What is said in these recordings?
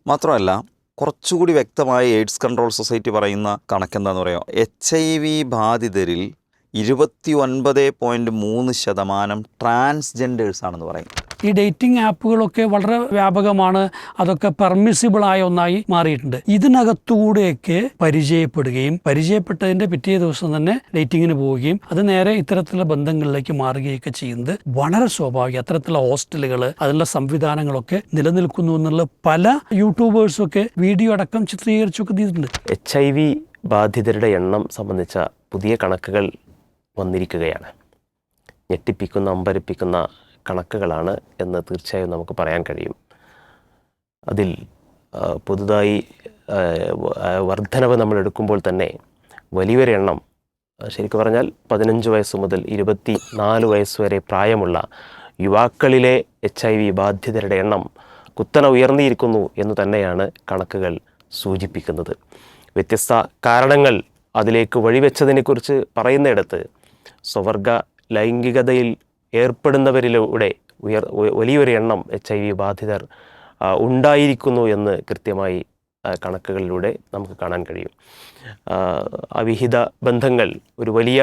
മാത്രമല്ല കുറച്ചുകൂടി വ്യക്തമായി എയ്ഡ്സ് കൺട്രോൾ സൊസൈറ്റി പറയുന്ന കണക്കെന്താണെന്ന് പറയാം, HIV ബാധിതരിൽ 29.3% ട്രാൻസ്ജെൻഡേഴ്സ് ആണെന്ന് പറയും. ഈ ഡേറ്റിംഗ് ആപ്പുകളൊക്കെ വളരെ വ്യാപകമാണ്, അതൊക്കെ പെർമിസിബിളായ ഒന്നായി മാറിയിട്ടുണ്ട്. ഇതിനകത്തുകൂടെയൊക്കെ പരിചയപ്പെടുകയും പരിചയപ്പെട്ടതിൻ്റെ പിറ്റേ ദിവസം തന്നെ ഡേറ്റിങ്ങിന് പോവുകയും അത് നേരെ ഇത്തരത്തിലുള്ള ബന്ധങ്ങളിലേക്ക് മാറുകയൊക്കെ ചെയ്യുന്നത് വളരെ സ്വാഭാവികം. അത്തരത്തിലുള്ള ഹോസ്റ്റലുകൾ, അതിനുള്ള സംവിധാനങ്ങളൊക്കെ നിലനിൽക്കുന്നു എന്നുള്ള പല യൂട്യൂബേഴ്സൊക്കെ വീഡിയോ അടക്കം ചിത്രീകരിച്ചൊക്കെ ചെയ്തിട്ടുണ്ട്. HIV ബാധിതരുടെ എണ്ണം സംബന്ധിച്ച പുതിയ കണക്കുകൾ വന്നിരിക്കുകയാണ്. ഞെട്ടിപ്പിക്കുന്ന, അമ്പരപ്പിക്കുന്ന കണക്കുകളാണ് എന്ന് തീർച്ചയായും നമുക്ക് പറയാൻ കഴിയും. അതിൽ പുതുതായി വർധനവ് നമ്മൾ എടുക്കുമ്പോൾ തന്നെ വലിയൊരു എണ്ണം, ശരിക്കും പറഞ്ഞാൽ 15 വയസ്സ് മുതൽ 24 വയസ്സ് വരെ പ്രായമുള്ള യുവാക്കളിലെ HIV ബാധിതരുടെ എണ്ണം കുത്തനെ ഉയർന്നിരിക്കുന്നു എന്ന് തന്നെയാണ് കണക്കുകൾ സൂചിപ്പിക്കുന്നത്. വ്യത്യസ്ത കാരണങ്ങൾ അതിലേക്ക് വഴിവെച്ചതിനെക്കുറിച്ച് പറയുന്നിടത്ത് സ്വവർഗ ലൈംഗികതയിൽ ഏർപ്പെടുന്നവരിലൂടെ വലിയൊരു എണ്ണം HIV ബാധിതർ ഉണ്ടായിരിക്കുന്നു എന്ന് കൃത്യമായി കണക്കുകളിലൂടെ നമുക്ക് കാണാൻ കഴിയും. അവിഹിത ബന്ധങ്ങൾ ഒരു വലിയ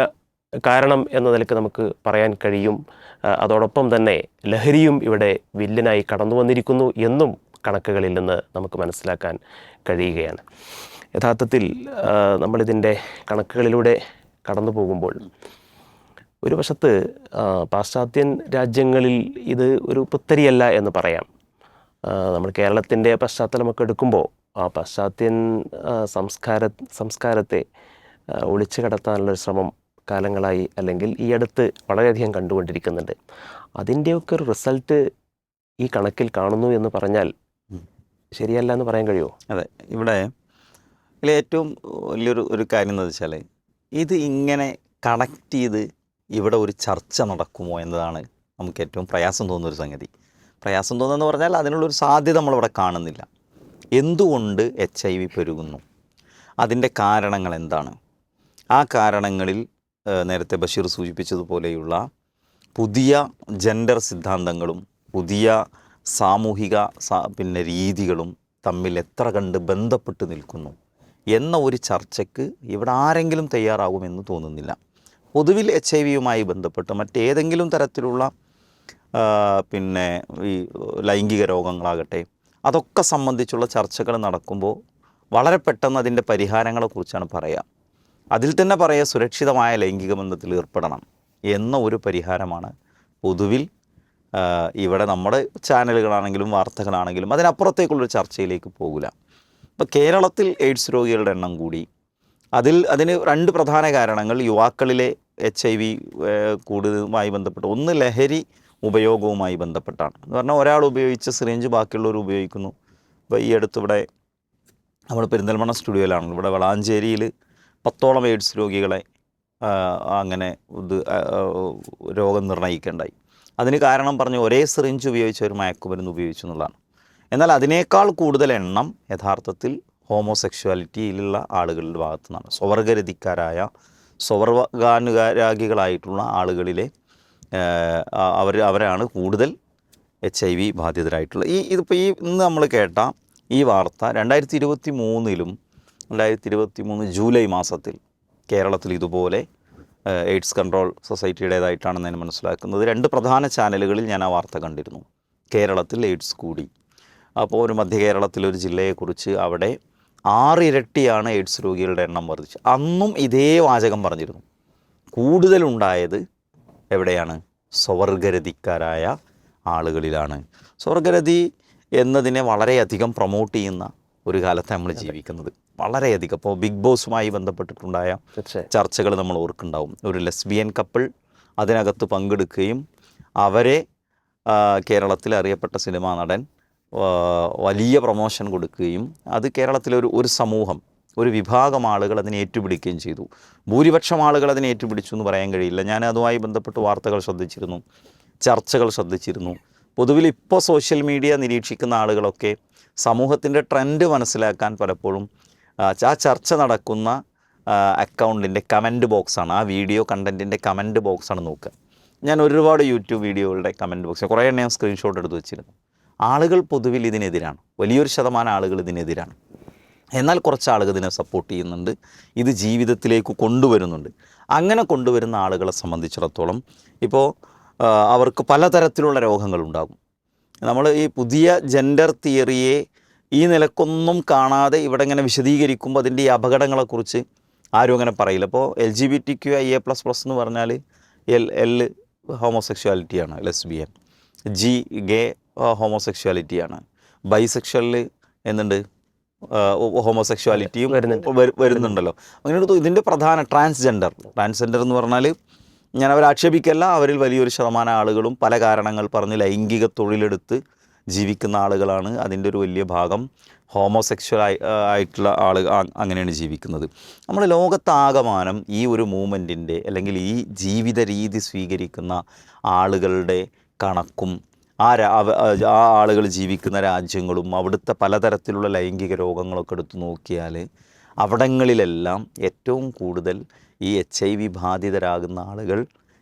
കാരണം എന്ന നിലയ്ക്ക് നമുക്ക് പറയാൻ കഴിയും. അതോടൊപ്പം തന്നെ ലഹരിയും ഇവിടെ വില്ലനായി കടന്നു വന്നിരിക്കുന്നു എന്നും കണക്കുകളിൽ നിന്ന് നമുക്ക് മനസ്സിലാക്കാൻ കഴിയുകയാണ്. യഥാർത്ഥത്തിൽ നമ്മളിതിൻ്റെ കണക്കുകളിലൂടെ കടന്നു പോകുമ്പോൾ ഒരു വശത്ത് പാശ്ചാത്യൻ രാജ്യങ്ങളിൽ ഇത് ഒരു പുത്തരിയല്ല എന്ന് പറയാം. നമ്മൾ കേരളത്തിൻ്റെ പശ്ചാത്തലമൊക്കെ എടുക്കുമ്പോൾ ആ പാശ്ചാത്യൻ സംസ്കാരത്തെ ഒളിച്ചു കടത്താനുള്ളൊരു ശ്രമം കാലങ്ങളായി അല്ലെങ്കിൽ ഈ അടുത്ത് വളരെയധികം കണ്ടുകൊണ്ടിരിക്കുന്നുണ്ട്. അതിൻ്റെയൊക്കെ ഒരു റിസൾട്ട് ഈ കണക്കിൽ കാണുന്നു എന്ന് പറഞ്ഞാൽ ശരിയല്ല എന്ന് പറയാൻ കഴിയുമോ? അതെ, ഇവിടെ ഏറ്റവും വലിയൊരു കാര്യം എന്ന് വെച്ചാൽ ഇത് ഇങ്ങനെ കണക്ട് ചെയ്ത് ഇവിടെ ഒരു ചർച്ച നടക്കുമോ എന്നതാണ് നമുക്ക് ഏറ്റവും പ്രയാസം തോന്നുന്നൊരു സംഗതി. പ്രയാസം തോന്നുന്നതെന്ന് പറഞ്ഞാൽ അതിനുള്ളൊരു സാധ്യത നമ്മളിവിടെ കാണുന്നില്ല. എന്തുകൊണ്ട് HIV പെരുകുന്നു, അതിൻ്റെ കാരണങ്ങൾ എന്താണ്? ആ കാരണങ്ങളിൽ നേരത്തെ ബഷീർ സൂചിപ്പിച്ചതുപോലെയുള്ള പുതിയ ജെൻഡർ സിദ്ധാന്തങ്ങളും പുതിയ സാമൂഹിക രീതികളും തമ്മിൽ എത്ര കണ്ട് ബന്ധപ്പെട്ട് നിൽക്കുന്നു എന്ന ഒരു ചർച്ചയ്ക്ക് ഇവിടെ ആരെങ്കിലും തയ്യാറാകുമെന്ന് തോന്നുന്നില്ല. പൊതുവിൽ HIV ബന്ധപ്പെട്ട് മറ്റേതെങ്കിലും തരത്തിലുള്ള ഈ ലൈംഗിക രോഗങ്ങളാകട്ടെ അതൊക്കെ സംബന്ധിച്ചുള്ള ചർച്ചകൾ നടക്കുമ്പോൾ വളരെ പെട്ടെന്ന് അതിൻ്റെ പരിഹാരങ്ങളെക്കുറിച്ചാണ് പറയുക. അതിൽ തന്നെ പറയുക സുരക്ഷിതമായ ലൈംഗിക ബന്ധത്തിൽ ഏർപ്പെടണം എന്ന ഒരു പരിഹാരമാണ് പൊതുവിൽ ഇവിടെ നമ്മുടെ ചാനലുകളാണെങ്കിലും വാർത്തകളാണെങ്കിലും അതിനപ്പുറത്തേക്കുള്ളൊരു ചർച്ചയിലേക്ക് പോകില്ല. ഇപ്പോൾ കേരളത്തിൽ എയ്ഡ്സ് രോഗികളുടെ എണ്ണം കൂടി. അതിന് രണ്ട് പ്രധാന കാരണങ്ങൾ യുവാക്കളിലെ HIV കൂടുതലുമായി ബന്ധപ്പെട്ട്, ഒന്ന് ലഹരി ഉപയോഗവുമായി ബന്ധപ്പെട്ടാണ്. എന്ന് പറഞ്ഞാൽ ഒരാൾ ഉപയോഗിച്ച സിറിഞ്ച് ബാക്കിയുള്ളവർ ഉപയോഗിക്കുന്നു. ഇപ്പോൾ ഈ അടുത്തിവിടെ നമ്മൾ പെരിന്തൽമണ്ണ സ്റ്റുഡിയോയിലാണ്, ഇവിടെ വളാഞ്ചേരിയിൽ 10ഓളം എയ്ഡ്സ് രോഗികളെ അങ്ങനെ രോഗം നിർണ്ണയിക്കേണ്ടായി. അതിന് കാരണം പറഞ്ഞു ഒരേ സിറിഞ്ച് ഉപയോഗിച്ച് ഒരു മയക്കുമരുന്ന് ഉപയോഗിച്ചു എന്നുള്ളതാണ്. എന്നാൽ അതിനേക്കാൾ കൂടുതൽ എണ്ണം യഥാർത്ഥത്തിൽ ഹോമോസെക്ഷുവാലിറ്റിയിലുള്ള ആളുകളുടെ ഭാഗത്തു നിന്നാണ്. സ്വവർഗരതിക്കാരായ സ്വവർഗാനുരാഗികളായിട്ടുള്ള ആളുകളിലെ അവരാണ് കൂടുതൽ HIV ബാധിതരായിട്ടുള്ളത്. ഇതിപ്പോൾ ഇന്ന് നമ്മൾ കേട്ട ഈ വാർത്ത 2023 ജൂലൈ മാസത്തിൽ കേരളത്തിൽ ഇതുപോലെ എയ്ഡ്സ് കൺട്രോൾ സൊസൈറ്റിയുടേതായിട്ടാണെന്ന് ഞാൻ മനസ്സിലാക്കുന്നത്. 2 പ്രധാന ചാനലുകളിൽ ഞാൻ ആ വാർത്ത കണ്ടിരുന്നു. കേരളത്തിൽ എയ്ഡ്സ് കൂടി. അപ്പോൾ ഒരു മധ്യ കേരളത്തിലൊരു ജില്ലയെക്കുറിച്ച് അവിടെ 6 ഇരട്ടിയാണ് എയ്ഡ്സ് രോഗികളുടെ എണ്ണം വർദ്ധിച്ചു. അന്നും ഇതേ വാചകം പറഞ്ഞിരുന്നു. കൂടുതലുണ്ടായത് എവിടെയാണ്? സ്വവർഗരതിക്കാരായ ആളുകളിലാണ്. സ്വവർഗരതി എന്നതിനെ വളരെയധികം പ്രൊമോട്ട് ചെയ്യുന്ന ഒരു കാലത്ത് നമ്മൾ ജീവിക്കുന്നത്. വളരെയധികം. ഇപ്പോൾ ബിഗ് ബോസുമായി ബന്ധപ്പെട്ടിട്ടുണ്ടായ ചർച്ചകൾ നമ്മൾ ഓർക്കുന്നുണ്ടാവും. ഒരു ലെസ്ബിയൻ കപ്പിൾ അതിനകത്ത് പങ്കെടുക്കുകയും അവരെ കേരളത്തിൽ അറിയപ്പെട്ട സിനിമാ നടൻ വലിയ പ്രൊമോഷൻ കൊടുക്കുകയും അത് കേരളത്തിലെ ഒരു സമൂഹം, ഒരു വിഭാഗം ആളുകൾ അതിനെ ഏറ്റുപിടിക്കുകയും ചെയ്തു. ഭൂരിപക്ഷം ആളുകൾ അതിനെ ഏറ്റുപിടിച്ചു എന്ന് പറയാൻ കഴിയില്ല. ഞാൻ അതുമായി ബന്ധപ്പെട്ട് വാർത്തകൾ ശ്രദ്ധിച്ചിരുന്നു, ചർച്ചകൾ ശ്രദ്ധിച്ചിരുന്നു. പൊതുവിൽ ഇപ്പോൾ സോഷ്യൽ മീഡിയ നിരീക്ഷിക്കുന്ന ആളുകളൊക്കെ സമൂഹത്തിൻ്റെ ട്രെൻഡ് മനസ്സിലാക്കാൻ പലപ്പോഴും ആ ചർച്ച നടക്കുന്ന അക്കൗണ്ടിൻ്റെ കമൻറ്റ് ബോക്സാണ്, ആ വീഡിയോ കണ്ടൻറ്റിൻ്റെ കമൻറ്റ് ബോക്സാണ് നോക്കുക. ഞാൻ ഒരുപാട് യൂട്യൂബ് വീഡിയോകളുടെ കമൻറ്റ് ബോക്സ് കുറേ എണ്ണം ഞാൻ സ്ക്രീൻഷോട്ട് എടുത്ത് വെച്ചിരുന്നു. ആളുകൾ പൊതുവിൽ ഇതിനെതിരാണ്, വലിയൊരു ശതമാനം ആളുകൾ ഇതിനെതിരാണ്. എന്നാൽ കുറച്ച് ആളുകൾ ഇതിനെ സപ്പോർട്ട് ചെയ്യുന്നുണ്ട്, ഇത് ജീവിതത്തിലേക്ക് കൊണ്ടുവരുന്നുണ്ട്. അങ്ങനെ കൊണ്ടുവരുന്ന ആളുകളെ സംബന്ധിച്ചിടത്തോളം ഇപ്പോൾ അവർക്ക് പലതരത്തിലുള്ള രോഗങ്ങളുണ്ടാകും. നമ്മൾ ഈ പുതിയ ജെൻഡർ തിയറിയെ ഈ നിലക്കൊന്നും കാണാതെ ഇവിടെ ഇങ്ങനെ വിശദീകരിക്കുമ്പോൾ അതിൻ്റെ ഈ അപകടങ്ങളെക്കുറിച്ച് ആരും അങ്ങനെ പറയില്ല. ഇപ്പോൾ LGBTQIA++ എന്ന് പറഞ്ഞാൽ L ഹോമോസെക്ഷുവാലിറ്റിയാണ്, ലെസ്ബിയൻ. G ഗേ ഹോമോസെക്ഷുവാലിറ്റിയാണ്. ബൈസെക്ഷലിൽ എന്തുണ്ട്, ഹോമോസെക്ഷുവാലിറ്റിയും വരുന്നുണ്ടല്ലോ. അങ്ങനെ ഇതിൻ്റെ പ്രധാന ട്രാൻസ്ജെൻഡർ എന്ന് പറഞ്ഞാൽ ഞാൻ അവരെ ആക്ഷേപിക്കല്ല, അവരിൽ വലിയൊരു ശതമാനം ആളുകളും പല കാരണങ്ങൾ പറഞ്ഞ് ലൈംഗിക തൊഴിലെടുത്ത് ജീവിക്കുന്ന ആളുകളാണ്. അതിൻ്റെ ഒരു വലിയ ഭാഗം ഹോമോസെക്ഷൽ ആയിട്ടുള്ള ആളുകൾ അങ്ങനെയാണ് ജീവിക്കുന്നത്. നമ്മൾ ലോകത്താകമാനം ഈ ഒരു മൂവ്മെൻറ്റിൻ്റെ അല്ലെങ്കിൽ ഈ ജീവിത രീതി സ്വീകരിക്കുന്ന ആളുകളുടെ കണക്കും ആ ആളുകൾ ജീവിക്കുന്ന രാജ്യങ്ങളും അവിടുത്തെ പലതരത്തിലുള്ള ലൈംഗിക രോഗങ്ങളൊക്കെ എടുത്തു നോക്കിയാൽ അവിടങ്ങളിലെല്ലാം ഏറ്റവും കൂടുതൽ ഈ HIV ബാധിതരാകുന്ന ആളുകൾ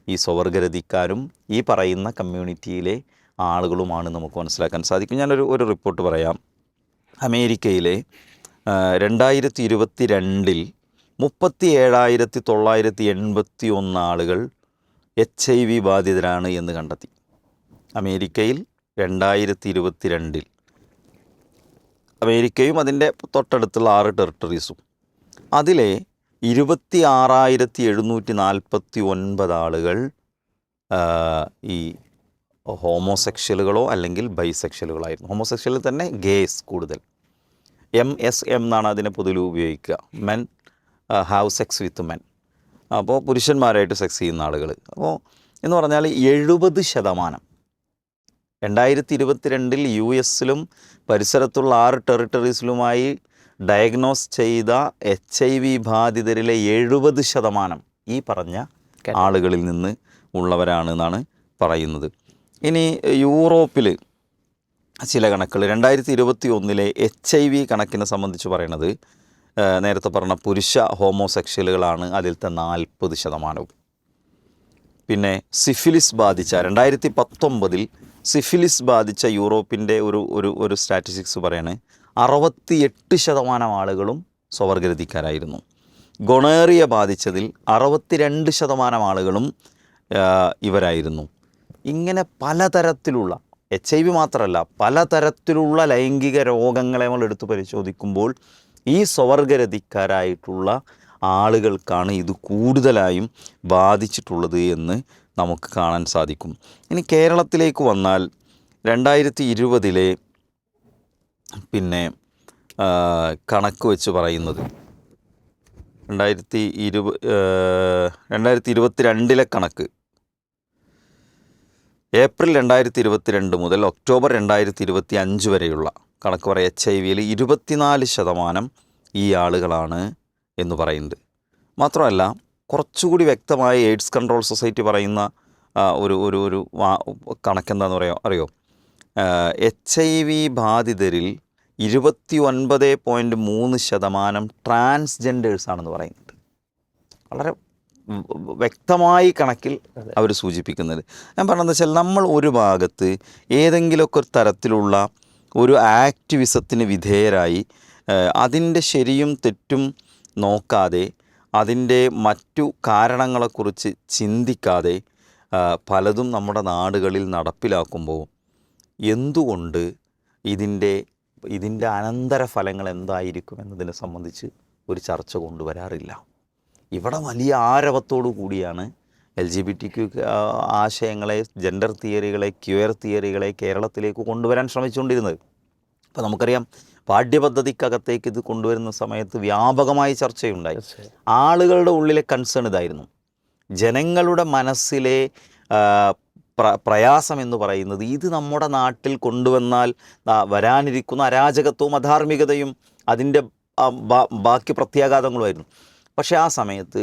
ഈ സ്വവർഗരതിക്കാരും ഈ പറയുന്ന കമ്മ്യൂണിറ്റിയിലെ ആളുകളുമാണ് നമുക്ക് മനസ്സിലാക്കാൻ സാധിക്കും. ഞാനൊരു റിപ്പോർട്ട് പറയാം. അമേരിക്കയിലെ 2022 37,981 ആളുകൾ HIV ബാധിതരാണ് എന്ന് കണ്ടെത്തി. അമേരിക്കയിൽ 2022 അമേരിക്കയും അതിൻ്റെ തൊട്ടടുത്തുള്ള 6 ടെറിട്ടറീസും അതിലെ 26,749 ആളുകൾ ഈ ഹോമോസെക്ഷലുകളോ അല്ലെങ്കിൽ ബൈസെക്ഷലുകളായിരുന്നു. ഹോമോസെക്ഷലിൽ തന്നെ ഗേസ് കൂടുതൽ. MSM എന്നാണ് അതിനെ പൊതുവിൽ ഉപയോഗിക്കുക, men have sex with men. അപ്പോൾ പുരുഷന്മാരായിട്ട് സെക്സ് ചെയ്യുന്ന ആളുകൾ. അപ്പോൾ എന്ന് പറഞ്ഞാൽ 70% 2022 US-ലും പരിസരത്തുള്ള 6 ടെറിട്ടറീസിലുമായി ഡയഗ്നോസ് ചെയ്ത HIV ബാധിതരിലെ 70% ഈ പറഞ്ഞ ആളുകളിൽ നിന്ന് ഉള്ളവരാണെന്നാണ് പറയുന്നത്. ഇനി യൂറോപ്പിൽ ചില കണക്കുകൾ 2021 HIV കണക്കിനെ സംബന്ധിച്ച് പറയണത് നേരത്തെ പറഞ്ഞ പുരുഷ ഹോമോസെക്ഷലുകളാണ് അതിലത്തെ 40%. പിന്നെ സിഫിലിസ് ബാധിച്ച 2019 സിഫിലിസ് ബാധിച്ച യൂറോപ്പിൻ്റെ ഒരു സ്റ്റാറ്റിസ്റ്റിക്സ് പറയാണ് 68% ആളുകളും സ്വവർഗരതിക്കാരായിരുന്നു. ഗൊണേറിയ ബാധിച്ചതിൽ 62% ആളുകളും ഇവരായിരുന്നു. ഇങ്ങനെ പലതരത്തിലുള്ള HIV മാത്രമല്ല പലതരത്തിലുള്ള ലൈംഗിക രോഗങ്ങളെ നമ്മൾ എടുത്തു പരിശോധിക്കുമ്പോൾ ഈ സ്വവർഗരതിക്കാരായിട്ടുള്ള ആളുകൾക്കാണ് ഇത് കൂടുതലായും ബാധിച്ചിട്ടുള്ളത് എന്ന് നമുക്ക് കാണാൻ സാധിക്കും. ഇനി കേരളത്തിലേക്ക് വന്നാൽ 2020 പിന്നെ കണക്ക് വെച്ച് പറയുന്നത് 2022 കണക്ക് ഏപ്രിൽ 2022 മുതൽ ഒക്ടോബർ 2025 വരെയുള്ള കണക്ക് പറയാം. HIV-യിൽ 24% ഈ ആളുകളാണ് എന്ന് പറയുന്നുണ്ട്. മാത്രമല്ല കുറച്ചുകൂടി വ്യക്തമായി എയ്ഡ്സ് കൺട്രോൾ സൊസൈറ്റി പറയുന്ന ഒരു കണക്കെന്താണെന്ന് അറിയോ? HIV ബാധിതരിൽ 29.3% ട്രാൻസ്ജെൻഡേഴ്സാണെന്ന് പറയുന്നുണ്ട്. വളരെ വ്യക്തമായി കണക്കിൽ അവർ സൂചിപ്പിക്കുന്നത്. ഞാൻ പറഞ്ഞതെന്ന് വെച്ചാൽ നമ്മൾ ഒരു ഭാഗത്ത് ഏതെങ്കിലുമൊക്കെ ഒരു തരത്തിലുള്ള ഒരു ആക്ടിവിസത്തിന് വിധേയരായി അതിൻ്റെ ശരിയും തെറ്റും നോക്കാതെ അതിൻ്റെ മറ്റു കാരണങ്ങളെക്കുറിച്ച് ചിന്തിക്കാതെ പലതും നമ്മുടെ നാടുകളിൽ നടപ്പിലാക്കുമ്പോൾ എന്തുകൊണ്ട് ഇതിൻ്റെ അനന്തരഫലങ്ങൾ എന്തായിരിക്കും എന്നതിനെ സംബന്ധിച്ച് ഒരു ചർച്ച കൊണ്ടുവരാറില്ല. ഇവിടെ വലിയ ആരവത്തോടു കൂടിയാണ് LGBTQ ആശയങ്ങളെ, ജെൻഡർ തിയറികളെ, ക്യൂയർ തിയറികളെ കേരളത്തിലേക്ക് കൊണ്ടുവരാൻ ശ്രമിച്ചുകൊണ്ടിരുന്നത്. അപ്പോൾ നമുക്കറിയാം പാഠ്യപദ്ധതിക്കകത്തേക്ക് ഇത് കൊണ്ടുവരുന്ന സമയത്ത് വ്യാപകമായി ചർച്ചയുണ്ടായി. ആളുകളുടെ ഉള്ളിലെ കൺസേൺ ഇതായിരുന്നു. ജനങ്ങളുടെ മനസ്സിലെ പ്രയാസം എന്ന് പറയുന്നത് ഇത് നമ്മുടെ നാട്ടിൽ കൊണ്ടുവന്നാൽ വരാനിരിക്കുന്ന അരാജകത്വവും അധാർമികതയും അതിൻ്റെ ബാക്കി പ്രത്യാഘാതങ്ങളുമായിരുന്നു. പക്ഷേ ആ സമയത്ത്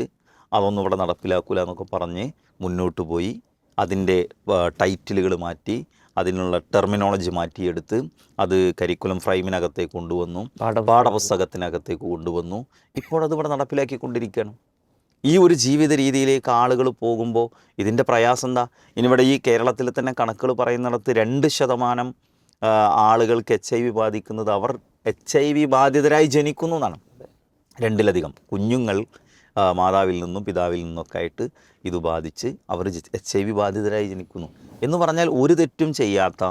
അതൊന്നും ഇവിടെ നടപ്പിലാക്കില്ല എന്നൊക്കെ പറഞ്ഞ് മുന്നോട്ട് പോയി അതിൻ്റെ ടൈറ്റിലുകൾ മാറ്റി അതിനുള്ള ടെർമിനോളജി മാറ്റിയെടുത്ത് അത് കരിക്കുലം ഫ്രെയിമിനകത്തേക്ക് കൊണ്ടുവന്നു, പാഠപുസ്തകത്തിനകത്തേക്ക് കൊണ്ടുവന്നു. ഇപ്പോൾ അത് ഇവിടെ നടപ്പിലാക്കിക്കൊണ്ടിരിക്കുകയാണ്. ഈ ഒരു ജീവിത രീതിയിലേക്ക് ആളുകൾ പോകുമ്പോൾ ഇതിൻ്റെ പ്രയാസം എന്താ? ഇനിവിടെ ഈ കേരളത്തിൽ തന്നെ കണക്കുകൾ പറയുന്നിടത്ത് 2% ആളുകൾക്ക് HIV ബാധിക്കുന്നത് അവർ HIV ബാധിതരായി ജനിക്കുന്നു എന്നാണ്. 2-ലധികം കുഞ്ഞുങ്ങൾ മാതാവിൽ നിന്നും പിതാവിൽ നിന്നൊക്കെ ആയിട്ട് ഇത് ബാധിച്ച് അവർ HIV ബാധിതരായി ജനിക്കുന്നു എന്ന് പറഞ്ഞാൽ ഒരു തെറ്റും ചെയ്യാത്ത,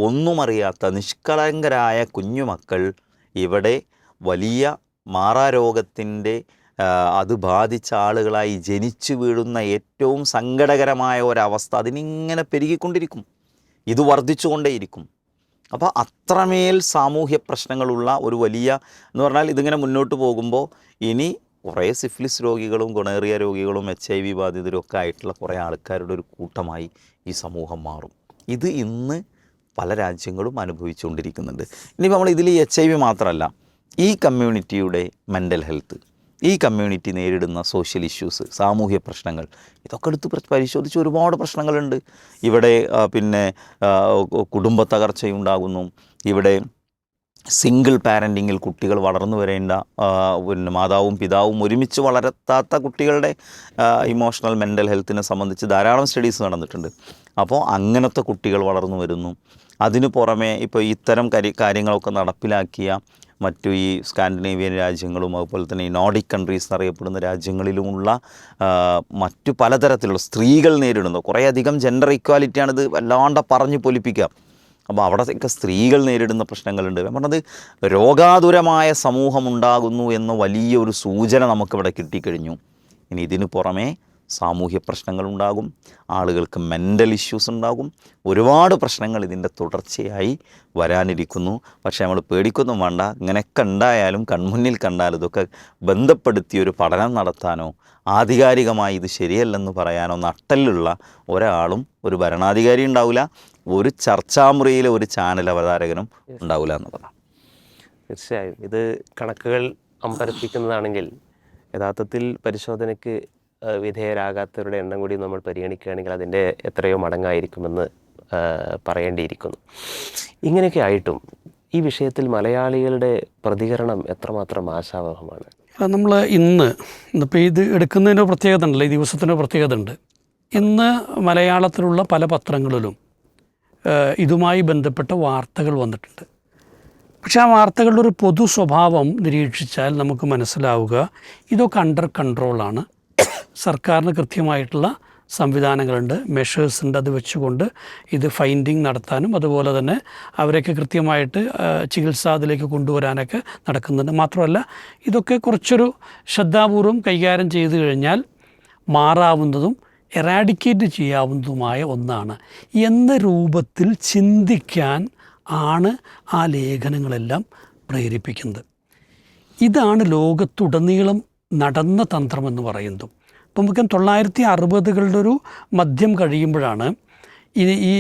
ഒന്നും അറിയാത്ത നിഷ്കളങ്കരായ കുഞ്ഞുമക്കൾ ഇവിടെ വലിയ മാറാരോഗത്തിൻ്റെ അത് ബാധിച്ച ആളുകളായി ജനിച്ചു വീഴുന്ന ഏറ്റവും സങ്കടകരമായ ഒരവസ്ഥ അതിനിങ്ങനെ പെരുകിക്കൊണ്ടിരിക്കും, ഇത് വർദ്ധിച്ചുകൊണ്ടേയിരിക്കും. അപ്പോൾ അത്രമേൽ സാമൂഹ്യ പ്രശ്നങ്ങളുള്ള ഒരു വലിയ എന്ന് പറഞ്ഞാൽ ഇതിങ്ങനെ മുന്നോട്ട് പോകുമ്പോൾ ഇനി കുറേ സിഫിലിസ് രോഗികളും ഗൊണേറിയ രോഗികളും HIV ബാധിതരും ഒക്കെ ആയിട്ടുള്ള കുറേ ആൾക്കാരുടെ ഒരു കൂട്ടമായി ഈ സമൂഹം മാറും. ഇത് ഇന്ന് പല രാജ്യങ്ങളും അനുഭവിച്ചുകൊണ്ടിരിക്കുന്നുണ്ട്. ഇനിയിപ്പോൾ നമ്മൾ ഇതിൽ HIV മാത്രമല്ല, ഈ കമ്മ്യൂണിറ്റിയുടെ മെൻ്റൽ ഹെൽത്ത്, ഈ കമ്മ്യൂണിറ്റി നേരിടുന്ന സോഷ്യൽ ഇഷ്യൂസ്, സാമൂഹ്യ പ്രശ്നങ്ങൾ, ഇതൊക്കെ എടുത്ത് പരിശോധിച്ച് ഒരുപാട് പ്രശ്നങ്ങളുണ്ട്. ഇവിടെ പിന്നെ കുടുംബ തകർച്ചയുണ്ടാകുന്നു. ഇവിടെ സിംഗിൾ പാരൻറ്റിങ്ങിൽ കുട്ടികൾ വളർന്നു വരേണ്ട പിന്നെ മാതാവും പിതാവും ഒരുമിച്ച് വളർത്താത്ത കുട്ടികളുടെ ഇമോഷണൽ മെൻ്റൽ ഹെൽത്തിനെ സംബന്ധിച്ച് ധാരാളം സ്റ്റഡീസ് നടന്നിട്ടുണ്ട്. അപ്പോൾ അങ്ങനത്തെ കുട്ടികൾ വളർന്നു വരുന്നു. അതിനു പുറമെ ഇപ്പോൾ ഇത്തരം കാര്യങ്ങളൊക്കെ നടപ്പിലാക്കിയ മറ്റു ഈ സ്കാൻഡിനേവിയൻ രാജ്യങ്ങളും അതുപോലെ തന്നെ ഈ നോർഡിക് കൺട്രീസ് എന്നറിയപ്പെടുന്ന രാജ്യങ്ങളിലുമുള്ള മറ്റു പലതരത്തിലുള്ള സ്ത്രീകൾ നേരിടുന്ന കുറേയധികം ജെൻഡർ ഇക്വാലിറ്റിയാണിത് വല്ലാണ്ട് പറഞ്ഞു പൊലിപ്പിക്കുക. അപ്പോൾ അവിടെയൊക്കെ സ്ത്രീകൾ നേരിടുന്ന പ്രശ്നങ്ങളുണ്ട്. പറഞ്ഞത് രോഗാതുരമായ സമൂഹമുണ്ടാകുന്നു എന്ന വലിയൊരു സൂചന നമുക്കിവിടെ കിട്ടിക്കഴിഞ്ഞു. ഇനി ഇതിനു പുറമേ സാമൂഹ്യ പ്രശ്നങ്ങളുണ്ടാകും, ആളുകൾക്ക് മെൻ്റൽ ഇഷ്യൂസ് ഉണ്ടാകും, ഒരുപാട് പ്രശ്നങ്ങൾ ഇതിൻ്റെ തുടർച്ചയായി വരാനിരിക്കുന്നു. പക്ഷേ നമ്മൾ പേടിക്കൊന്നും വേണ്ട. ഇങ്ങനെയൊക്കെ ഉണ്ടായാലും കൺമുന്നിൽ കണ്ടാലും ഇതൊക്കെ ബന്ധപ്പെടുത്തിയൊരു പഠനം നടത്താനോ ആധികാരികമായി ഇത് ശരിയല്ലെന്ന് പറയാനോ നട്ടലുള്ള ഒരാളും ഒരു ഭരണാധികാരി ഉണ്ടാവില്ല, ഒരു ചർച്ചാമുറിയിലെ ഒരു ചാനൽ അവതാരകനും ഉണ്ടാവില്ല എന്ന് പറയാം. തീർച്ചയായും ഇത് കണക്കുകൾ അമ്പരപ്പിക്കുന്നതാണെങ്കിൽ യഥാർത്ഥത്തിൽ പരിശോധനയ്ക്ക് വിധേയരാകാത്തവരുടെ എണ്ണം കൂടി നമ്മൾ പരിഗണിക്കുകയാണെങ്കിൽ അതിൻ്റെ എത്രയോ മടങ്ങായിരിക്കുമെന്ന് പറയേണ്ടിയിരിക്കുന്നു. ഇങ്ങനെയൊക്കെ ആയിട്ടും ഈ വിഷയത്തിൽ മലയാളികളുടെ പ്രതികരണം എത്രമാത്രം ആശാവഹമാണ്. നമ്മൾ ഇന്നിപ്പോൾ ഇത് എടുക്കുന്നതിൻ്റെ പ്രത്യേകത ഉണ്ടല്ലോ, ഈ ദിവസത്തിൻ്റെ പ്രത്യേകത ഉണ്ട്. ഇന്ന് മലയാളത്തിലുള്ള പല പത്രങ്ങളിലും ഇതുമായി ബന്ധപ്പെട്ട വാർത്തകൾ വന്നിട്ടുണ്ട്. പക്ഷേ ആ വാർത്തകളുടെ ഒരു പൊതു സ്വഭാവം നിരീക്ഷിച്ചാൽ നമുക്ക് മനസ്സിലാവുക ഇതൊക്കെ അണ്ടർ കൺട്രോളാണ്. സർക്കാരിന് കൃത്യമായിട്ടുള്ള സംവിധാനങ്ങളുണ്ട്, മെഷേഴ്സ് ഉണ്ട്. അത് വെച്ചുകൊണ്ട് ഇത് ഫൈൻഡിങ് നടത്താനും അതുപോലെ തന്നെ അവരൊക്കെ കൃത്യമായിട്ട് ചികിത്സ അതിലേക്ക് കൊണ്ടുവരാനൊക്കെ നടക്കുന്നുണ്ട്. മാത്രമല്ല ഇതൊക്കെ കുറച്ചൊരു ശ്രദ്ധാപൂർവം കൈകാര്യം ചെയ്തു കഴിഞ്ഞാൽ മാറാവുന്നതും എറാഡിക്കേറ്റ് ചെയ്യാവുന്നതുമായ ഒന്നാണ് എന്ന രൂപത്തിൽ ചിന്തിക്കാൻ ആണ് ആ ലേഖനങ്ങളെല്ലാം പ്രേരിപ്പിക്കുന്നത്. ഇതാണ് ലോകത്തുടനീളം നടന്ന തന്ത്രമെന്ന് പറയുന്നതും. ഇപ്പം നമുക്ക് 1960കളുടെ ഒരു മധ്യം കഴിയുമ്പോഴാണ് ഈ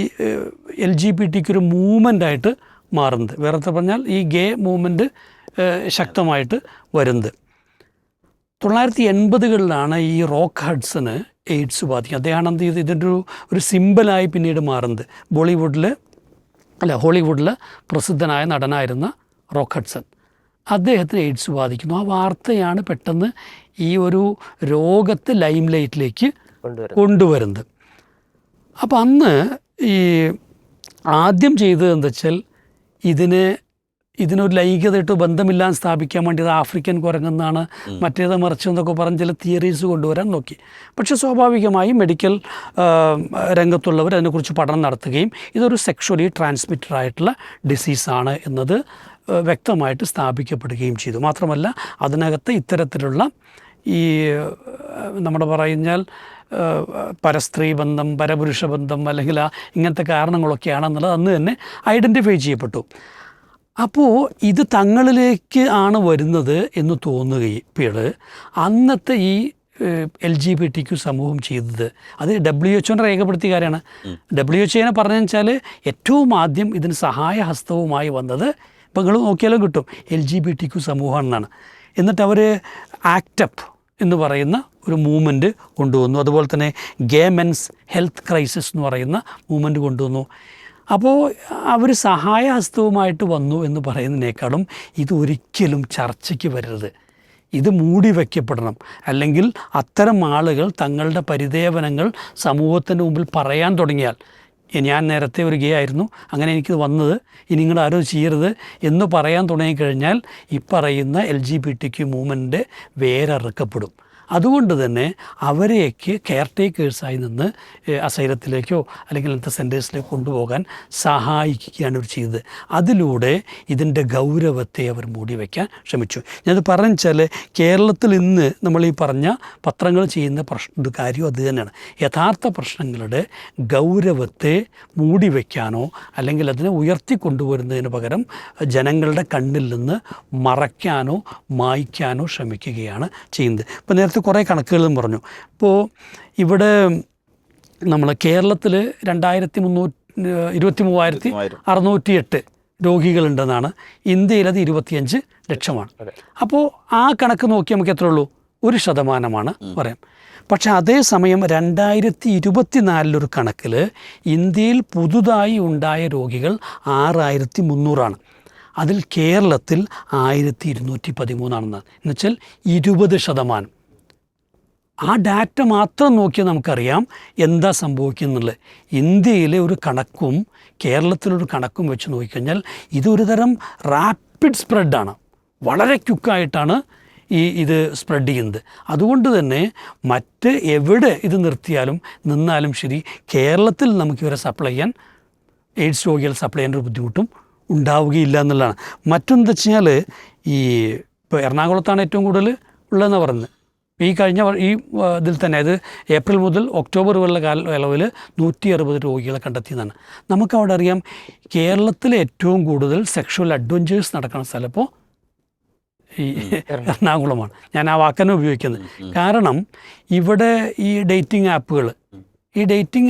LGBT ഒരു മൂവ്മെൻ്റായിട്ട് മാറുന്നത്. വേറെ പറഞ്ഞാൽ ഈ ഗേ മൂവ്മെൻറ്റ് ശക്തമായിട്ട് വരുന്നത്. 1980കളിലാണ് ഈ റോക്ക് ഹഡ്സന് എയ്ഡ്സ് ബാധിക്കുക. അദ്ദേഹമാണ് എന്ത് ചെയ്ത് ഇതിൻ്റെ ഒരു സിമ്പലായി പിന്നീട് മാറുന്നത്. ഹോളിവുഡിൽ പ്രസിദ്ധനായ നടനായിരുന്ന റോക്ക് ഹഡ്സൺ, അദ്ദേഹത്തിന് എയ്ഡ്സ് ബാധിക്കുന്നു. ആ വാർത്തയാണ് പെട്ടെന്ന് ഈ ഒരു രോഗത്തെ ലൈം ലൈറ്റിലേക്ക് കൊണ്ടുവരുന്നത്. അപ്പം അന്ന് ഈ ആദ്യം ചെയ്തത് എന്താ വെച്ചാൽ ഇതിനൊരു ലൈംഗികതയായിട്ട് ബന്ധമില്ലാൻ സ്ഥാപിക്കാൻ വേണ്ടി അത് ആഫ്രിക്കൻ കുരങ്ങെന്നാണ് മറ്റേത് മറിച്ച് എന്നൊക്കെ പറഞ്ഞ് ചില തിയറീസ് കൊണ്ടുവരാൻ നോക്കി. പക്ഷേ സ്വാഭാവികമായും മെഡിക്കൽ രംഗത്തുള്ളവർ അതിനെക്കുറിച്ച് പഠനം നടത്തുകയും ഇതൊരു സെക്ഷുവലി ട്രാൻസ്മിറ്റഡ് ആയിട്ടുള്ള ഡിസീസാണ് എന്നത് വ്യക്തമായിട്ട് സ്ഥാപിക്കപ്പെടുകയും ചെയ്തു. മാത്രമല്ല അതിനകത്ത് ഇത്തരത്തിലുള്ള ഈ നമ്മുടെ പറഞ്ഞാൽ പരസ്ത്രീ ബന്ധം, പരപുരുഷ ബന്ധം അല്ലെങ്കിൽ ഇങ്ങനത്തെ കാരണങ്ങളൊക്കെയാണെന്നുള്ളത് അന്ന് തന്നെ ഐഡൻറ്റിഫൈ ചെയ്യപ്പെട്ടു. അപ്പോൾ ഇത് തങ്ങളിലേക്ക് ആണ് വരുന്നത് എന്ന് തോന്നുകയും അന്നത്തെ ഈ LGBT സമൂഹം ചെയ്തത് അത് WHO രേഖപ്പെടുത്തിയ കാര്യമാണ്. WHO പറഞ്ഞതെന്ന് വെച്ചാൽ ഏറ്റവും ആദ്യം ഇതിന് സഹായഹസ്തവുമായി വന്നത് ഇപ്പോൾ നിങ്ങൾ നോക്കിയാലും കിട്ടും LGBT സമൂഹമാണെന്നാണ്. എന്നിട്ട് അവർ ആക്റ്റപ്പ് എന്ന് പറയുന്ന ഒരു മൂവ്മെൻറ്റ് കൊണ്ടുവന്നു. അതുപോലെ തന്നെ ഗേ മെൻസ് ഹെൽത്ത് ക്രൈസിസ് എന്ന് പറയുന്ന മൂവ്മെൻറ്റ് കൊണ്ടുവന്നു. അപ്പോൾ അവർ സഹായഹസ്തവുമായിട്ട് വന്നു എന്ന് പറയുന്നതിനേക്കാളും ഇതൊരിക്കലും ചർച്ചയ്ക്ക് വരരുത്, ഇത് മൂടി വയ്ക്കപ്പെടണം. അല്ലെങ്കിൽ അത്തരം ആളുകൾ തങ്ങളുടെ പരിദേവനങ്ങൾ സമൂഹത്തിൻ്റെ മുമ്പിൽ പറയാൻ തുടങ്ങിയാൽ ഞാൻ നേരത്തെ ഒരു ഗേ ആയിരുന്നു, അങ്ങനെ എനിക്ക് വന്നത്, ഇനി നിങ്ങൾ ആരോ ചെയ്യരുത് എന്ന് പറയാൻ തുടങ്ങിക്കഴിഞ്ഞാൽ ഈ പറയുന്ന LGBTQ മൂവ്മെൻറ്റിൻ്റെ വേരറുക്കപ്പെടും. അതുകൊണ്ട് തന്നെ അവരെയൊക്കെ കെയർ ടേക്കേഴ്സായി നിന്ന് അസൈലത്തിലേക്കോ അല്ലെങ്കിൽ ഇന്നത്തെ സെൻറ്റേഴ്സിലേക്കോ കൊണ്ടുപോകാൻ സഹായിക്കുകയാണ് ഇവർ ചെയ്തത്. അതിലൂടെ ഇതിൻ്റെ ഗൗരവത്തെ അവർ മൂടി വയ്ക്കാൻ ശ്രമിച്ചു. ഞാനത് പറഞ്ഞാൽ കേരളത്തിൽ ഇന്ന് നമ്മൾ ഈ പറഞ്ഞ പത്രങ്ങൾ ചെയ്യുന്ന ഒരു കാര്യം അത് തന്നെയാണ്. യഥാർത്ഥ പ്രശ്നങ്ങളുടെ ഗൗരവത്തെ മൂടി വയ്ക്കാനോ അല്ലെങ്കിൽ അതിനെ ഉയർത്തിക്കൊണ്ടുവരുന്നതിന് പകരം ജനങ്ങളുടെ കണ്ണിൽ നിന്ന് മറയ്ക്കാനോ മായ്ക്കാനോ ശ്രമിക്കുകയാണ് ചെയ്യുന്നത്. ഇപ്പോൾ നേരത്തെ കുറേ കണക്കുകളും പറഞ്ഞു. ഇപ്പോൾ ഇവിടെ നമ്മൾ കേരളത്തിൽ 23,608 രോഗികളുണ്ടെന്നാണ്. ഇന്ത്യയിൽ അത് 25 ലക്ഷമാണ്. അപ്പോൾ ആ കണക്ക് നോക്കി നമുക്ക് എത്ര ഉള്ളൂ? 1% പറയാം. പക്ഷെ അതേസമയം 2024 കണക്കിൽ ഇന്ത്യയിൽ പുതുതായി ഉണ്ടായ രോഗികൾ 6,300. അതിൽ കേരളത്തിൽ 1,213 എന്നുവെച്ചാൽ 20%. ആ ഡാറ്റ മാത്രം നോക്കിയാൽ നമുക്കറിയാം എന്താ സംഭവിക്കുന്നുള്ളത്. ഇന്ത്യയിലെ ഒരു കണക്കും കേരളത്തിലൊരു കണക്കും വെച്ച് നോക്കിക്കഴിഞ്ഞാൽ ഇതൊരു തരം റാപ്പിഡ് സ്പ്രെഡാണ്. വളരെ ക്വിക്കായിട്ടാണ് ഇത് സ്പ്രെഡ് ചെയ്യുന്നത്. അതുകൊണ്ട് തന്നെ മറ്റ് എവിടെ ഇത് നിർത്തിയാലും നിന്നാലും ശരി, കേരളത്തിൽ നമുക്ക് ഇവരെ സപ്ലൈ ചെയ്യാൻ, എയ്ഡ്സ് രോഗികൾ സപ്ലൈ ചെയ്യാൻ ഒരു ബുദ്ധിമുട്ടും ഉണ്ടാവുകയില്ല എന്നുള്ളതാണ്. മറ്റൊന്ന് വെച്ചാൽ ഇപ്പോൾ എറണാകുളത്താണ് ഏറ്റവും കൂടുതൽ ഉള്ളതെന്ന് പറയുന്നത്. ഈ കഴിഞ്ഞ ഇതിൽ തന്നെ, അത് ഏപ്രിൽ മുതൽ ഒക്ടോബർ വരെയുള്ള കാലയളവിൽ 160 രോഗികളെ കണ്ടെത്തിയതാണ്. നമുക്കവിടെ അറിയാം കേരളത്തിലെ ഏറ്റവും കൂടുതൽ സെക്ഷുവൽ അഡ്വഞ്ചേഴ്സ് നടക്കുന്ന സ്ഥലം ഇപ്പോൾ ഈ എറണാകുളമാണ്. ഞാൻ ആ വാക്കന്നെ ഉപയോഗിക്കുന്നത്. കാരണം ഇവിടെ ഈ ഡേറ്റിംഗ്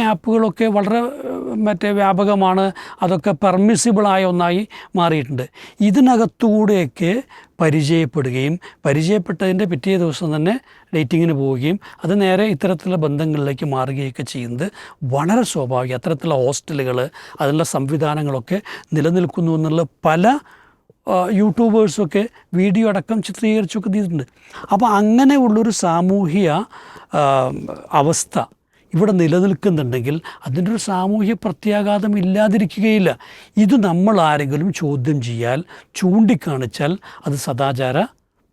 ആപ്പുകളൊക്കെ വളരെ വ്യാപകമാണ്. അതൊക്കെ പെർമിസിബിളായ ഒന്നായി മാറിയിട്ടുണ്ട്. ഇതിനകത്തൂടെയൊക്കെ പരിചയപ്പെട്ടതിൻ്റെ പിറ്റേ ദിവസം തന്നെ ഡേറ്റിങ്ങിന് പോവുകയും അത് നേരെ ഇത്തരത്തിലുള്ള ബന്ധങ്ങളിലേക്ക് മാറുകയൊക്കെ ചെയ്യുന്നത് വളരെ സ്വാഭാവികം. അത്തരത്തിലുള്ള ഹോസ്റ്റലുകൾ, അതിനുള്ള സംവിധാനങ്ങളൊക്കെ നിലനിൽക്കുന്നു എന്നുള്ള പല യൂട്യൂബേഴ്സൊക്കെ വീഡിയോ അടക്കം ചിത്രീകരിച്ചൊക്കെ ചെയ്തിട്ടുണ്ട്. അപ്പോൾ അങ്ങനെയുള്ളൊരു സാമൂഹിക അവസ്ഥ ഇവിടെ നിലനിൽക്കുന്നുണ്ടെങ്കിൽ അതിൻ്റെ ഒരു സാമൂഹ്യ പ്രത്യാഘാതം ഇല്ലാതിരിക്കുകയില്ല. ഇത് നമ്മൾ ആരെങ്കിലും ചോദ്യം ചൂണ്ടിക്കാണിച്ചാൽ അത് സദാചാര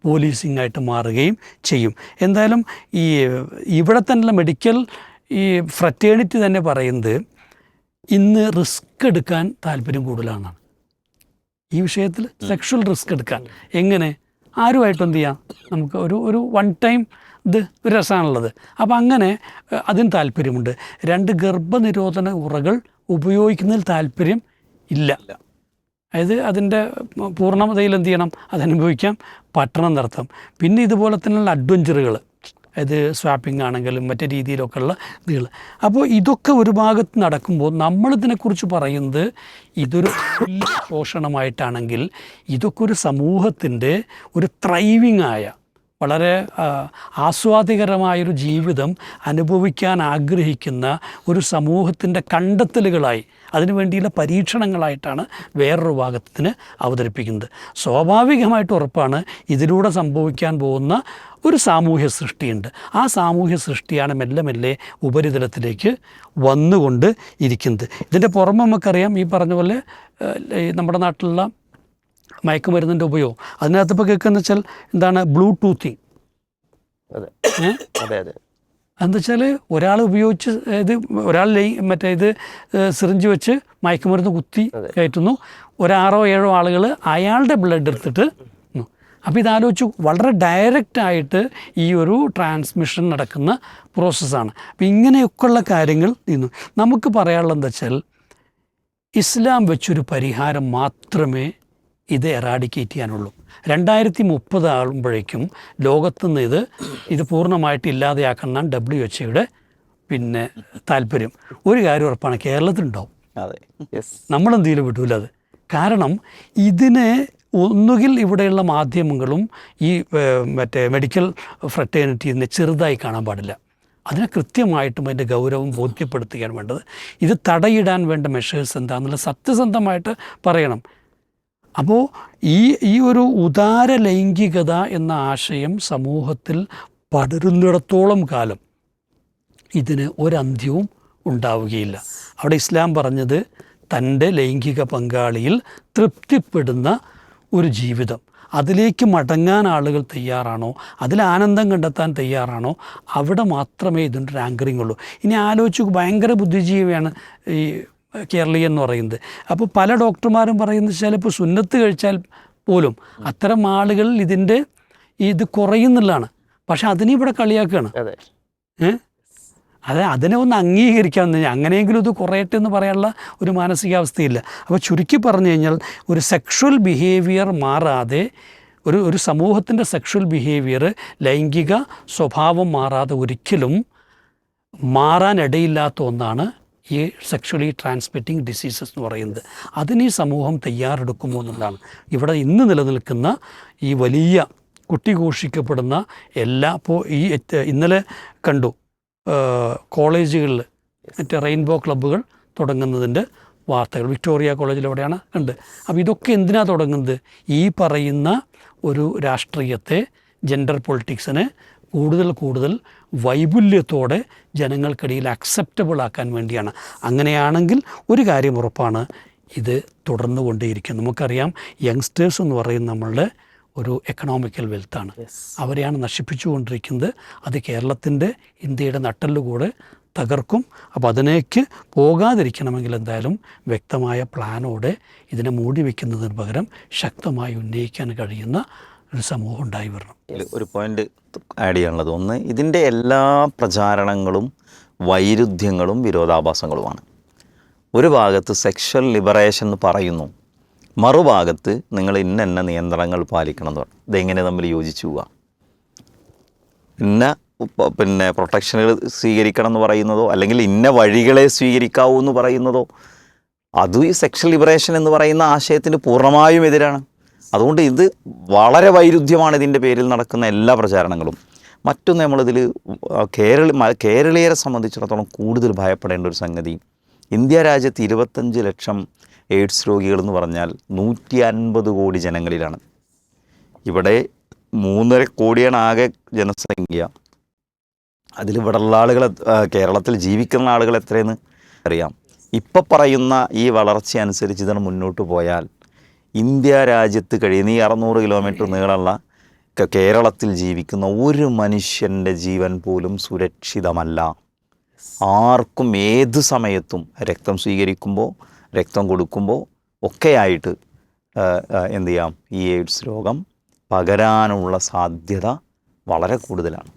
പോലീസിംഗായിട്ട് മാറുകയും ചെയ്യും. എന്തായാലും ഇവിടെ തന്നെയുള്ള മെഡിക്കൽ ഫ്രറ്റേണിറ്റി തന്നെ പറയുന്നത് ഇന്ന് റിസ്ക് എടുക്കാൻ താല്പര്യം കൂടുതലാണെന്നാണ്. ഈ വിഷയത്തിൽ സെക്ഷൽ റിസ്ക് എടുക്കാൻ എങ്ങനെ ആരുമായിട്ട് എന്ത് ചെയ്യാം, നമുക്ക് ഒരു വൺ ടൈം ഇത് ഒരു രസമാണുള്ളത്. അപ്പോൾ അങ്ങനെ അതിന് താല്പര്യമുണ്ട്. 2 ഗർഭനിരോധന ഉറകൾ ഉപയോഗിക്കുന്നതിൽ താല്പര്യം ഇല്ല. അതായത് അതിൻ്റെ പൂർണ്ണതയിൽ എന്ത് ചെയ്യണം, അതനുഭവിക്കാം, പട്ടണം നടത്താം. പിന്നെ ഇതുപോലെ തന്നെയുള്ള അഡ്വഞ്ചറുകൾ, അതായത് സ്വാപ്പിംഗ് ആണെങ്കിലും മറ്റു രീതിയിലൊക്കെയുള്ള ഇതുകൾ. അപ്പോൾ ഇതൊക്കെ ഒരു ഭാഗത്ത് നടക്കുമ്പോൾ നമ്മളിതിനെക്കുറിച്ച് പറയുന്നത് ഇതൊരു ശോഷണമായിട്ടാണെങ്കിൽ ഇതൊക്കെ ഒരു സമൂഹത്തിൻ്റെ ഒരു ത്രൈവിംഗ് ആയ വളരെ ആസ്വാദികരമായൊരു ജീവിതം അനുഭവിക്കാൻ ആഗ്രഹിക്കുന്ന ഒരു സമൂഹത്തിൻ്റെ കണ്ടെത്തലുകളായി, അതിനുവേണ്ടിയുള്ള പരീക്ഷണങ്ങളായിട്ടാണ് വേറൊരു ഭാഗത്തിന് അവതരിപ്പിക്കുന്നത്. സ്വാഭാവികമായിട്ട് ഉറപ്പാണ് ഇതിലൂടെ സംഭവിക്കാൻ പോകുന്ന ഒരു സാമൂഹ്യ സൃഷ്ടിയുണ്ട്. ആ സാമൂഹ്യ സൃഷ്ടിയാണ് മെല്ലെ മെല്ലെ ഉപരിതലത്തിലേക്ക് വന്നുകൊണ്ട് ഇരിക്കുന്നത്. ഇതിൻ്റെ പുറമെ നമുക്കറിയാം, ഈ പറഞ്ഞ പോലെ നമ്മുടെ നാട്ടിലുള്ള മയക്കുമരുന്നിൻ്റെ ഉപയോഗം. അതിനകത്തിപ്പോൾ കേൾക്കുന്ന വെച്ചാൽ എന്താണ് ബ്ലൂടൂത്തിങ്. എന്താ വെച്ചാൽ ഒരാൾ ഉപയോഗിച്ച് ഒരാൾ സിറിഞ്ച് വെച്ച് മയക്കുമരുന്ന് കുത്തി കയറ്റുന്നു, 6-7 ആളുകൾ അയാളുടെ ബ്ലഡ് എടുത്തിട്ട്. അപ്പോൾ ഇതാലോചിച്ചു, വളരെ ഡയറക്റ്റായിട്ട് ഈ ഒരു ട്രാൻസ്മിഷൻ നടക്കുന്ന പ്രോസസ്സാണ്. അപ്പോൾ ഇങ്ങനെയൊക്കെയുള്ള കാര്യങ്ങൾ ചെയ്യുന്നു. നമുക്ക് പറയാനുള്ളത് എന്താ വെച്ചാൽ ഇസ്ലാം വെച്ചൊരു പരിഹാരം മാത്രമേ ഇത് എറാഡിക്കേറ്റ് ചെയ്യാനുള്ളൂ. 2030 ആകുമ്പോഴേക്കും ലോകത്തുനിന്ന് ഇത് പൂർണ്ണമായിട്ട് ഇല്ലാതെയാക്കണം WHO പിന്നെ താല്പര്യം. ഒരു കാര്യം ഉറപ്പാണ്, കേരളത്തിലുണ്ടാവും. നമ്മളെന്തെങ്കിലും വിടൂല അത്. കാരണം ഇതിനെ ഒന്നുകിൽ ഇവിടെയുള്ള മാധ്യമങ്ങളും ഈ മെഡിക്കൽ ഫ്രറ്റേണിറ്റിനെ ചെറുതായി കാണാൻ പാടില്ല. അതിനെ കൃത്യമായിട്ടും അതിൻ്റെ ഗൗരവം ബോധ്യപ്പെടുത്തുകയാണ് വേണ്ടത്. ഇത് തടയിടാൻ വേണ്ട മെഷേഴ്സ് എന്താണെന്നുള്ള സത്യസന്ധമായിട്ട് പറയണം. അപ്പോൾ ഈ ഒരു ഉദാര ലൈംഗികത എന്ന ആശയം സമൂഹത്തിൽ പടരുന്നിടത്തോളം കാലം ഇതിന് ഒരന്ത്യവും ഉണ്ടാവുകയില്ല. അവിടെ ഇസ്ലാം പറഞ്ഞത് തൻ്റെ ലൈംഗിക പങ്കാളിയിൽ തൃപ്തിപ്പെടുന്ന ഒരു ജീവിതം, അതിലേക്ക് മടങ്ങാൻ ആളുകൾ തയ്യാറാണോ, അതിൽ ആനന്ദം കണ്ടെത്താൻ തയ്യാറാണോ, അവിടെ മാത്രമേ ഇതിൻ്റെ ഒരു ആങ്കറിങ് ഉള്ളൂ. ഇനി ആലോചിച്ച് ഭയങ്കര ബുദ്ധിജീവിയാണ് ഈ കേരളീയൻ എന്ന് പറയുന്നത്. അപ്പോൾ പല ഡോക്ടർമാരും പറയുന്നത് വെച്ചാൽ ഇപ്പോൾ സുന്നത്ത് കഴിച്ചാൽ പോലും അത്തരം ആളുകളിൽ ഇത് കുറയുന്നുള്ളതാണ്. പക്ഷെ അതിനെ ഇവിടെ കളിയാക്കുകയാണ്. അതിനെ ഒന്ന് അംഗീകരിക്കാമെന്ന്, അങ്ങനെയെങ്കിലും ഇത് കുറയട്ടെ എന്ന് പറയാനുള്ള ഒരു മാനസികാവസ്ഥയില്ല. അപ്പോൾ ചുരുക്കി പറഞ്ഞു കഴിഞ്ഞാൽ ഒരു സെക്ഷുവൽ ബിഹേവിയർ മാറാതെ, ഒരു സമൂഹത്തിൻ്റെ സെക്ഷുവൽ ബിഹേവിയർ, ലൈംഗിക സ്വഭാവം മാറാതെ ഒരിക്കലും മാറാനിടയില്ലാത്ത ഒന്നാണ് ഈ സെക്ഷുവലി ട്രാൻസ്മിറ്റിംഗ് ഡിസീസസ് എന്ന് പറയുന്നത്. അതിന് ഈ സമൂഹം തയ്യാറെടുക്കുമോ എന്നുള്ളതാണ് ഇവിടെ ഇന്ന് നിലനിൽക്കുന്ന ഈ വലിയ കുട്ടിഘോഷിക്കപ്പെടുന്ന ഇപ്പോൾ ഇന്നലെ കണ്ടു കോളേജുകളിൽ മറ്റേ റെയിൻബോ ക്ലബ്ബുകൾ തുടങ്ങുന്നതിൻ്റെ വാർത്തകൾ വിക്ടോറിയ കോളേജിലൂടെയാണ് കണ്ട്. അപ്പോൾ ഇതൊക്കെ എന്തിനാണ് തുടങ്ങുന്നത്? ഈ പറയുന്ന ഒരു രാഷ്ട്രീയത്തെ, ജെൻഡർ പൊളിറ്റിക്സിനെ കൂടുതൽ വൈപുല്യത്തോടെ ജനങ്ങൾക്കിടയിൽ അക്സെപ്റ്റബിൾ ആക്കാൻ വേണ്ടിയാണ്. അങ്ങനെയാണെങ്കിൽ ഒരു കാര്യം ഉറപ്പാണ്, ഇത് തുടർന്നു കൊണ്ടേയിരിക്കും. നമുക്കറിയാം യങ്സ്റ്റേഴ്സ് എന്ന് പറയുന്നത് നമ്മളുടെ ഒരു എക്കണോമിക്കൽ വെൽത്താണ്. അവരെയാണ് നശിപ്പിച്ചുകൊണ്ടിരിക്കുന്നത്. അത് കേരളത്തിൻ്റെ, ഇന്ത്യയുടെ നട്ടെല്ലുകൂടെ തകർക്കും. അപ്പോൾ അതിനേക്ക് പോകാതിരിക്കണമെങ്കിൽ എന്തായാലും വ്യക്തമായ പ്ലാനോടെ ഇതിനെ മൂടി വയ്ക്കുന്നതിന് പകരം ശക്തമായി ഉന്നയിക്കാൻ കഴിയുന്ന ഒരു സമൂഹം ഉണ്ടായി വരണം. ഒരു പോയിന്റ് ആഡ് ചെയ്യാനുള്ളത്, ഒന്ന്, ഇതിൻ്റെ എല്ലാ പ്രചാരണങ്ങളും വൈരുദ്ധ്യങ്ങളും വിരോധാഭാസങ്ങളുമാണ്. ഒരു ഭാഗത്ത് സെക്ഷൽ ലിബറേഷൻ എന്ന് പറയുന്നു, മറുഭാഗത്ത് നിങ്ങൾ ഇന്ന നിയന്ത്രണങ്ങൾ പാലിക്കണം എന്ന് പറഞ്ഞു. ഇതെങ്ങനെ തമ്മിൽ യോജിച്ചു പോവുക? പ്രൊട്ടക്ഷനുകൾ സ്വീകരിക്കണം എന്ന് പറയുന്നതോ, അല്ലെങ്കിൽ ഇന്ന വഴികളെ സ്വീകരിക്കാവൂ എന്ന് പറയുന്നതോ, അതും ഈ സെക്ഷൽ ലിബറേഷൻ എന്ന് പറയുന്ന ആശയത്തിന് പൂർണ്ണമായും എതിരാണ്. അതുകൊണ്ട് ഇത് വളരെ വൈരുദ്ധ്യമാണ് ഇതിൻ്റെ പേരിൽ നടക്കുന്ന എല്ലാ പ്രചാരണങ്ങളും. മറ്റൊന്ന്, നമ്മളിതിൽ കേരളീയരെ സംബന്ധിച്ചിടത്തോളം കൂടുതൽ ഭയപ്പെടേണ്ട ഒരു സംഗതി, ഇന്ത്യ രാജ്യത്ത് 25 ലക്ഷം എയ്ഡ്സ് രോഗികളെന്ന് പറഞ്ഞാൽ 150 കോടി ജനങ്ങളിലാണ്. ഇവിടെ 3.5 കോടിയാണ് ആകെ ജനസംഖ്യ. അതിലിവിടെയുള്ള ആളുകൾ, കേരളത്തിൽ ജീവിക്കുന്ന ആളുകൾ എത്രയെന്ന് അറിയാം. ഇപ്പം പറയുന്ന ഈ വളർച്ച അനുസരിച്ച് ഇതാണ് മുന്നോട്ട് പോയാൽ ഇന്ത്യ രാജ്യത്ത് കഴിയുന്ന ഈ 600 കിലോമീറ്റർ നീളമുള്ള കേരളത്തിൽ ജീവിക്കുന്ന ഒരു മനുഷ്യൻ്റെ ജീവൻ പോലും സുരക്ഷിതമല്ല. ആർക്കും ഏത് സമയത്തും രക്തം സ്വീകരിക്കുമ്പോൾ, രക്തം കൊടുക്കുമ്പോൾ ഒക്കെയായിട്ട് എന്ത് ചെയ്യാം, ഈ എയ്ഡ്സ് രോഗം പകരാനുള്ള സാധ്യത വളരെ കൂടുതലാണ്.